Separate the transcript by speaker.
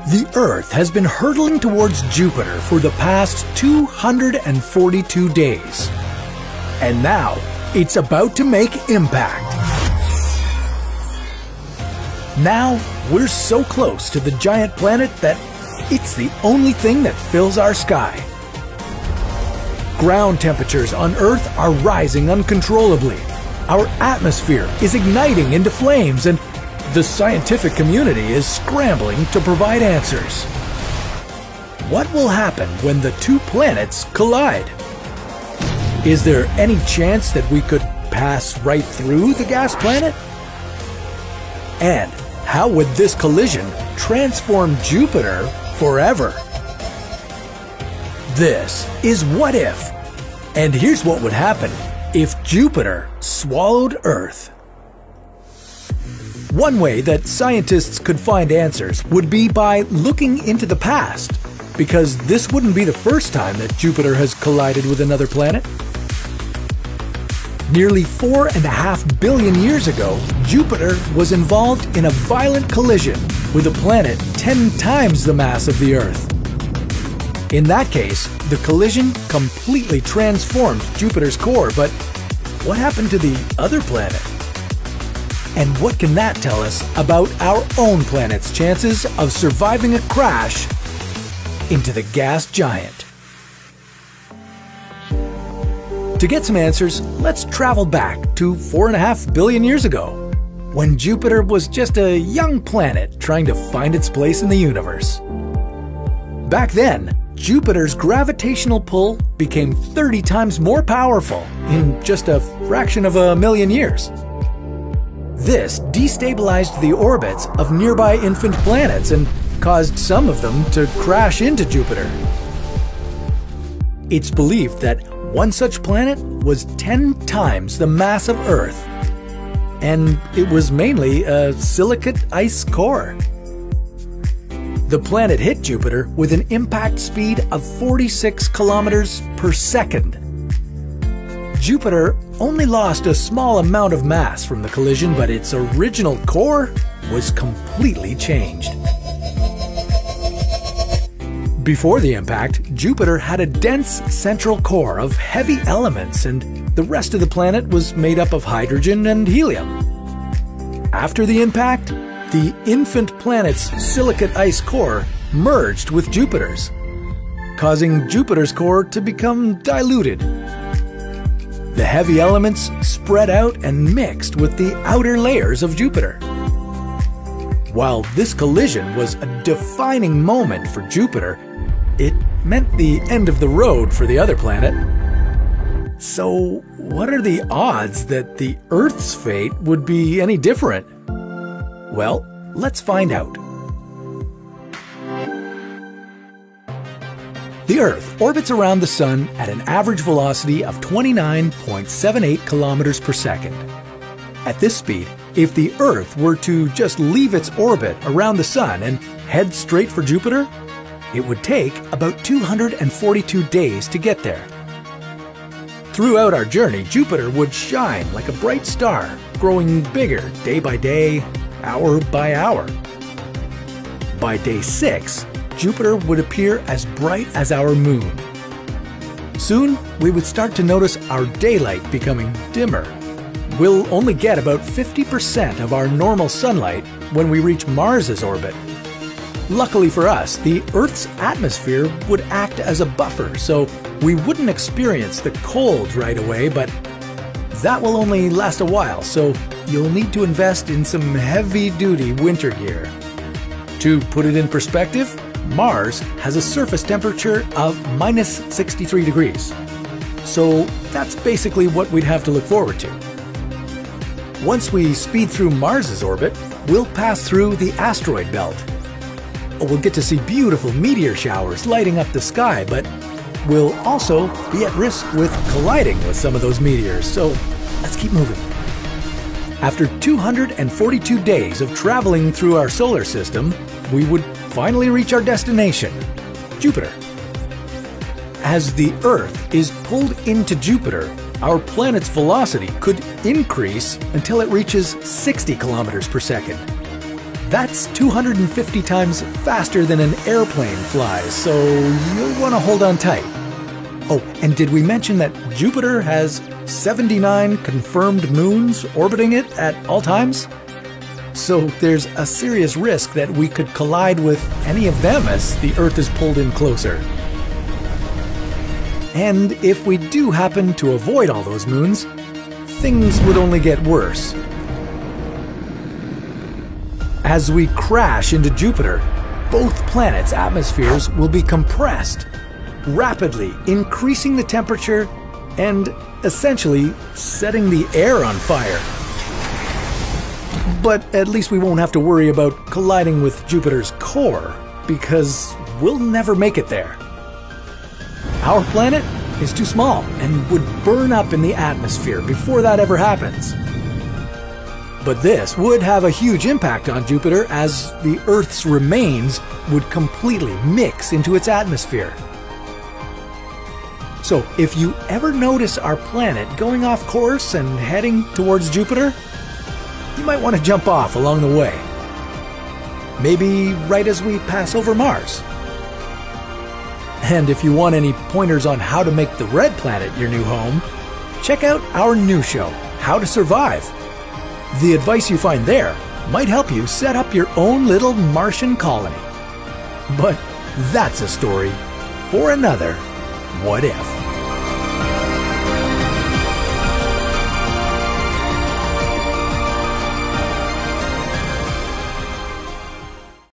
Speaker 1: The Earth has been hurtling towards Jupiter for the past 242 days. And now, it's about to make impact. Now, we're so close to the giant planet that it's the only thing that fills our sky. Ground temperatures on Earth are rising uncontrollably. Our atmosphere is igniting into flames, and the scientific community is scrambling to provide answers. What will happen when the two planets collide? Is there any chance that we could pass right through the gas planet? And how would this collision transform Jupiter forever? This is What If? And here's what would happen if Jupiter swallowed Earth. One way that scientists could find answers would be by looking into the past, because this wouldn't be the first time that Jupiter has collided with another planet. Nearly 4.5 billion years ago, Jupiter was involved in a violent collision with a planet 10 times the mass of the Earth. In that case, the collision completely transformed Jupiter's core, but what happened to the other planet? And what can that tell us about our own planet's chances of surviving a crash into the gas giant? To get some answers, let's travel back to 4.5 billion years ago, when Jupiter was just a young planet trying to find its place in the universe. Back then, Jupiter's gravitational pull became 30 times more powerful in just a fraction of a million years. This destabilized the orbits of nearby infant planets and caused some of them to crash into Jupiter. It's believed that one such planet was 10 times the mass of Earth, and it was mainly a silicate ice core. The planet hit Jupiter with an impact speed of 46 kilometers per second. Jupiter only lost a small amount of mass from the collision, but its original core was completely changed. Before the impact, Jupiter had a dense central core of heavy elements, and the rest of the planet was made up of hydrogen and helium. After the impact, the infant planet's silicate ice core merged with Jupiter's, causing Jupiter's core to become diluted. The heavy elements spread out and mixed with the outer layers of Jupiter. While this collision was a defining moment for Jupiter, it meant the end of the road for the other planet. So, what are the odds that the Earth's fate would be any different? Well, let's find out. The Earth orbits around the Sun at an average velocity of 29.78 kilometers per second. At this speed, if the Earth were to just leave its orbit around the Sun and head straight for Jupiter, it would take about 242 days to get there. Throughout our journey, Jupiter would shine like a bright star, growing bigger day by day, hour by hour. By day 6, Jupiter would appear as bright as our moon. Soon, we would start to notice our daylight becoming dimmer. We'll only get about 50% of our normal sunlight when we reach Mars's orbit. Luckily for us, the Earth's atmosphere would act as a buffer, so we wouldn't experience the cold right away, but that will only last a while, so you'll need to invest in some heavy-duty winter gear. To put it in perspective, Mars has a surface temperature of minus 63 degrees. So that's basically what we'd have to look forward to. Once we speed through Mars's orbit, we'll pass through the asteroid belt. We'll get to see beautiful meteor showers lighting up the sky, but we'll also be at risk with colliding with some of those meteors, so let's keep moving. After 242 days of traveling through our solar system, we would finally reach our destination, Jupiter. As the Earth is pulled into Jupiter, our planet's velocity could increase until it reaches 60 kilometers per second. That's 250 times faster than an airplane flies, so you'll want to hold on tight. Oh, and did we mention that Jupiter has 79 confirmed moons orbiting it at all times? So there's a serious risk that we could collide with any of them as the Earth is pulled in closer. And if we do happen to avoid all those moons, things would only get worse. As we crash into Jupiter, both planets' atmospheres will be compressed, rapidly increasing the temperature and essentially setting the air on fire. But at least we won't have to worry about colliding with Jupiter's core, because we'll never make it there. Our planet is too small and would burn up in the atmosphere before that ever happens. But this would have a huge impact on Jupiter, as the Earth's remains would completely mix into its atmosphere. So if you ever notice our planet going off course and heading towards Jupiter, you might want to jump off along the way. Maybe right as we pass over Mars. And if you want any pointers on how to make the Red Planet your new home, check out our new show, How to Survive. The advice you find there might help you set up your own little Martian colony. But that's a story for another What If.